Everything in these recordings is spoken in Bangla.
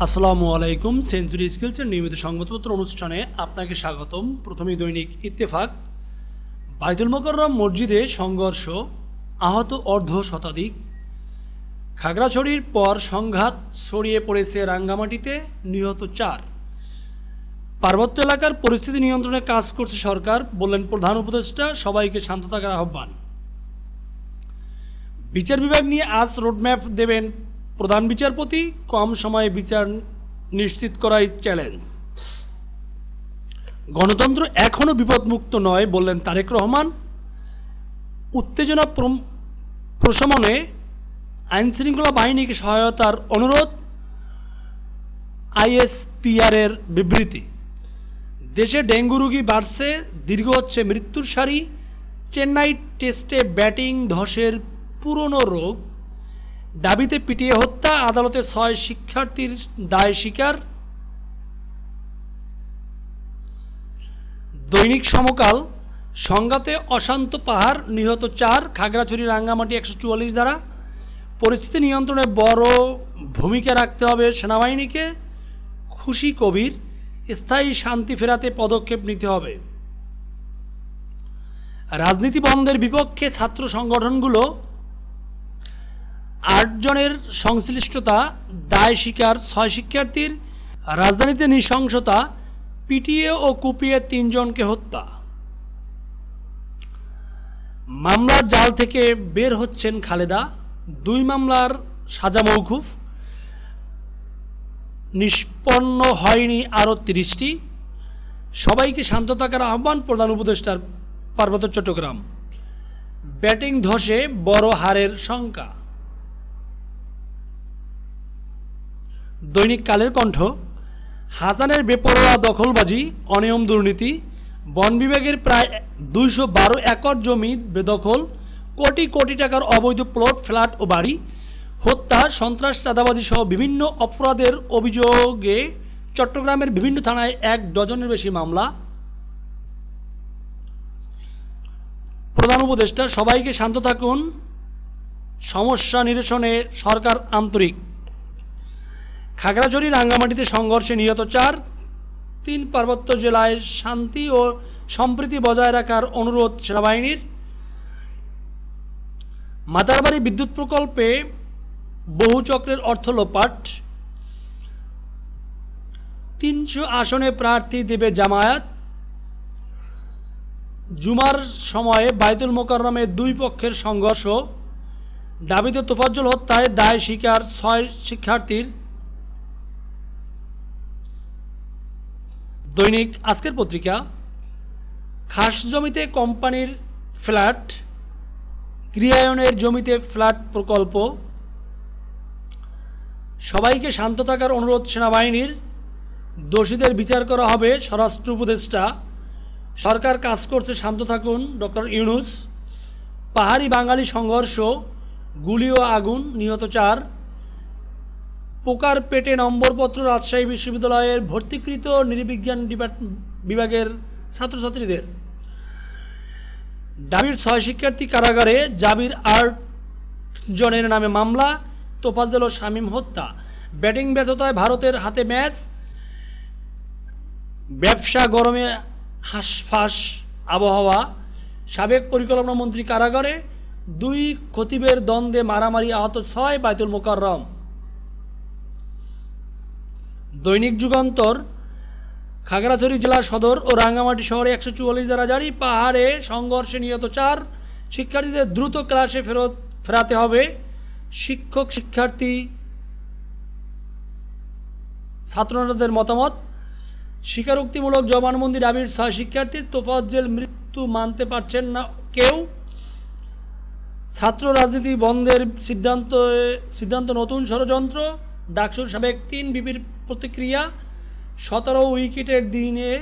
আসসালামু আলাইকুম। সেঞ্চুরি স্কিলসের নিয়মিত সংবাদপত্র অনুষ্ঠানে আপনাকে স্বাগতম। প্রথমেই দৈনিক ইত্তেফাক। বাইতুল মোকাররম মসজিদে সংঘর্ষ, আহত অর্ধ শতাধিক। খাগড়াছড়ির পর সংঘাত ছড়িয়ে পড়েছে রাঙ্গামাটিতে, নিহত 4। পার্বত্য এলাকার পরিস্থিতি নিয়ন্ত্রণে কাজ করছে সরকার, বললেন প্রধান উপদেষ্টা। সবাইকে শান্ত থাকার আহ্বান। বিচার বিভাগ নিয়ে আজ রোডম্যাপ দেবেন প্রধান বিচারপতি। কম সময়ে বিচার নিশ্চিত করাই চ্যালেঞ্জ। গণতন্ত্র এখনও বিপদমুক্ত নয়, বললেন তারেক রহমান। উত্তেজনা প্রশমনে আইনশৃঙ্খলা বাহিনীকে সহায়তার অনুরোধ। আইএসপিআরের বিবৃতি। দেশে ডেঙ্গু রোগী বাড়ছে, দীর্ঘ হচ্ছে মৃত্যুর সারি। চেন্নাই টেস্টে ব্যাটিং ধসের পুরনো রোগ। দাবিতে পিটিয়ে হত্যা, আদালতে 6 শিক্ষার্থীর দায় স্বীকার। দৈনিক সমকাল। সংঘাতে অশান্ত পাহাড়, নিহত 4। খাগড়াছড়ি রাঙ্গামাটি 144 ধারা। পরিস্থিতি নিয়ন্ত্রণে বড় ভূমিকা রাখতে হবে সেনাবাহিনীকে। খুশি কবির। স্থায়ী শান্তি ফেরাতে পদক্ষেপ নিতে হবে। রাজনীতি বন্ধের বিপক্ষে ছাত্র সংগঠনগুলো। 8 জনের সংশ্লিষ্টতা, দায় স্বীকার 6 শিক্ষার্থীর। রাজধানীতে নৃশংসতা, পিটিয়ে ও কুপিয়ে 3 জনকে হত্যা। মামলার জাল থেকে বের হচ্ছেন খালেদা। 2 মামলার সাজা মওকুফ। নিষ্পন্ন হয়নি আরও 30টি। সবাইকে শান্ত থাকার আহ্বান প্রধান উপদেষ্টার। পার্বত্য চট্টগ্রাম। ব্যাটিং ধসে বড় হারের শঙ্কা। দৈনিক কালের কণ্ঠ। হাসানের বেপরোয়া দখলবাজি, অনিয়ম দুর্নীতি। বন বিভাগের প্রায় 212 একর জমি বেদখল। কোটি কোটি টাকার অবৈধ প্লট, ফ্ল্যাট ও বাড়ি। হত্যা, সন্ত্রাস, চাঁদাবাজি সহ বিভিন্ন অপরাধের অভিযোগে চট্টগ্রামের বিভিন্ন থানায় 1 ডজনের বেশি মামলা। প্রধান উপদেষ্টা, সবাইকে শান্ত থাকুন, সমস্যা নিরসনে সরকার আন্তরিক। খাগড়াছড়ি রাঙ্গামাটিতে সংঘর্ষে নিহত 4। 3 পার্বত্য জেলায় শান্তি ও সম্প্রীতি বজায় রাখার অনুরোধ সেনাবাহিনীর। মাতারবাড়ি বিদ্যুৎ প্রকল্পে বহু চক্রের অর্থ লোপাট। 300 আসনে প্রার্থী দেবে জামায়াত। জুমার সময়ে বাইতুল মোকাররমে 2 পক্ষের সংঘর্ষ। দাবিতে তোফাজ্জল হত্যায় দায় স্বীকার 6 শিক্ষার্থীর। দৈনিক আজকের পত্রিকা। খাস জমিতে কোম্পানির ফ্ল্যাট, গৃহায়নের জমিতে ফ্ল্যাট প্রকল্প। সবাইকে শান্ত থাকার অনুরোধ সেনাবাহিনীর। দোষীদের বিচার করা হবে, স্বরাষ্ট্র উপদেষ্টা। সরকার কাজ করছে, শান্ত থাকুন, ডক্টর ইউনূস। পাহাড়ি বাঙালি সংঘর্ষ, গুলি ও আগুন, নিহত 4। পোকার পেটে নম্বরপত্র রাজশাহী বিশ্ববিদ্যালয়ের ভর্তিকৃত নৃবিজ্ঞান বিভাগের ছাত্রছাত্রীদের। ডাবির 6 শিক্ষার্থী কারাগারে। জাবির 8 জনের নামে মামলা। তোফাজ্জল ও শামীম হত্যা। ব্যাটিং ব্যর্থতায় ভারতের হাতে ম্যাচ। ব্যবসা গরমে হাঁসফাঁস আবহাওয়া। সাবেক পরিকল্পনা মন্ত্রী কারাগারে। 2 খতিবের দ্বন্দ্বে মারামারি, আহত 6। বাইতুল মোকাররম। দৈনিক যুগান্তর। খাগড়াছড়ি জেলা সদর ও রাঙ্গামাটি শহরে 144 ধারা জারি। পাহাড়ে সংঘর্ষে নিহত 4। শিক্ষার্থীদের দ্রুত ক্লাসে ফেরাতে হবে। শিক্ষক, শিক্ষার্থী, ছাত্রনেতাদের মতামত। স্বীকারোক্তিমূলক জবানবন্দি দাবির 6 শিক্ষার্থীর। তোফাজ্জল মৃত্যু মানতে পারছেন না কেউ। ছাত্র রাজনীতি বন্ধের সিদ্ধান্ত নতুন ষড়যন্ত্র। ডাকসুর সাবেক 3 বিপির প্রতিক্রিয়া। 17 উইকেটের দিনে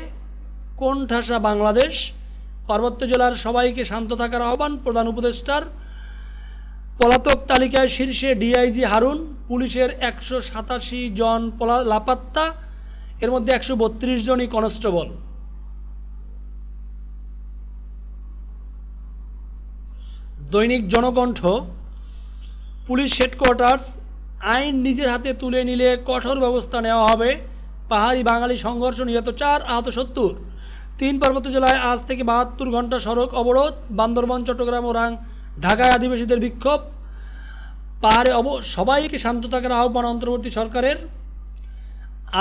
কোণঠাসা বাংলাদেশ। পার্বত্য জেলার সবাইকে শান্ত থাকার আহ্বান প্রধান উপদেষ্টার। পলাতক তালিকায় শীর্ষে ডিআইজি হারুন। পুলিশের 187 জন লাপাত্তা, এর মধ্যে 132 জনই কনস্টেবল। দৈনিক জনকণ্ঠ। পুলিশ হেডকোয়ার্টার্স আইন নিজের হাতে তুলে নিলে কঠোর ব্যবস্থা নেওয়া হবে। পাহাড়ি বাঙালি সংঘর্ষ, নিহত 4, আহত 70। 3 পার্বত্য জেলায় আজ থেকে 72 ঘন্টা সড়ক অবরোধ। বান্দরবান, চট্টগ্রাম ও ঢাকায় আদিবাসীদের বিক্ষোভ। পাহাড়ে সবাইকে শান্ত থাকার আহ্বান অন্তর্বর্তী সরকারের।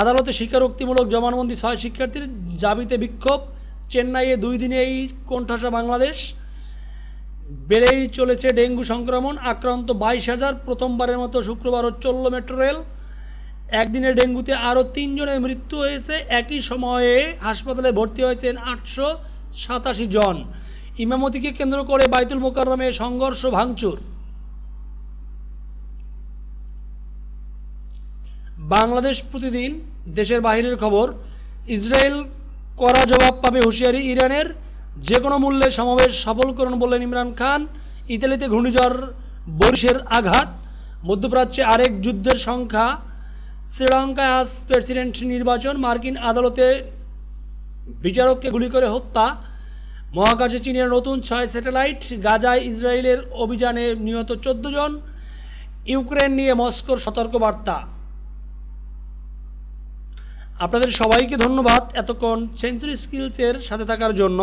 আদালতে স্বীকারোক্তিমূলক জবানবন্দি 6 শিক্ষার্থীর, জাবিতে বিক্ষোভ। চেন্নাইয়ে 2 দিনেই কোণঠাসা বাংলাদেশ। বেড়েই চলেছে ডেঙ্গু সংক্রমণ, আক্রান্ত 22,000। প্রথমবারের মতো শুক্রবারও চলল মেট্রো রেল। একদিনে ডেঙ্গুতে আরও 3 জনের মৃত্যু হয়েছে। একই সময়ে হাসপাতালে ভর্তি হয়েছেন 887 জন। ইমামতিকে কেন্দ্র করে বাইতুল মোকাররমে সংঘর্ষ, ভাঙচুর। বাংলাদেশ প্রতিদিন, দেশের বাইরের খবর। ইসরায়েল কড়া জবাব পাবে হুঁশিয়ারি ইরানের। যে কোনো মূল্যে সমাবেশ সফল করুন বললেন ইমরান খান। ইতালিতে ঘূর্ণিঝড় বরিশের আঘাত। মধ্যপ্রাচ্যে আরেক যুদ্ধের সংখ্যা। শ্রীলঙ্কায় আজ প্রেসিডেন্ট নির্বাচন। মার্কিন আদালতে বিচারককে গুলি করে হত্যা। মহাকাশে চীনের নতুন 6 স্যাটেলাইট। গাজায় ইসরায়েলের অভিযানে নিহত 14 জন। ইউক্রেন নিয়ে মস্কোর সতর্কবার্তা। আপনাদের সবাইকে ধন্যবাদ এতক্ষণ সেঞ্চুরি স্কিলসের সাথে থাকার জন্য।